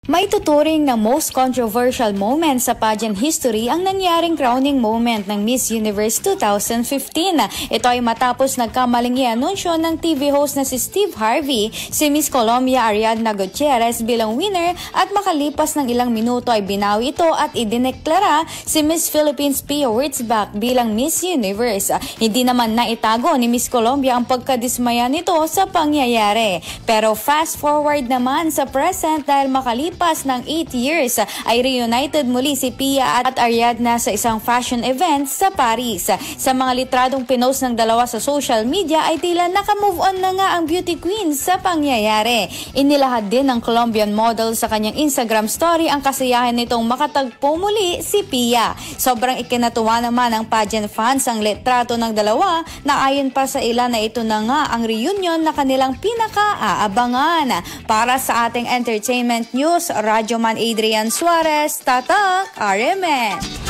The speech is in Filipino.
May tuturing na most controversial moment sa pageant history ang nangyaring crowning moment ng Miss Universe 2015. Ito ay matapos nagkamaling i-anunsyo ng TV host na si Steve Harvey si Miss Colombia Ariadna Gutierrez bilang winner at makalipas ng ilang minuto ay binawi ito at idineklara si Miss Philippines Pia Wurtzbach bilang Miss Universe. Hindi naman naitago ni Miss Colombia ang pagkadismaya nito sa pangyayari. Pero fast forward naman sa present dahil makalipas ng 8 years ay reunited muli si Pia at Ariadna sa isang fashion event sa Paris. Sa mga litradong pinost ng dalawa sa social media ay tila nakamove on na nga ang beauty queen sa pangyayari. Inilahad din ng Colombian model sa kanyang Instagram story ang kasiyahan nitong makatagpo muli si Pia. Sobrang ikinatuwa naman ng pageant fans ang litrato ng dalawa na ayon pa sa ilan na ito na nga ang reunion na kanilang pinaka-aabangan. Para sa ating entertainment news, Radyoman Adrian Suarez, Tatak, RMN.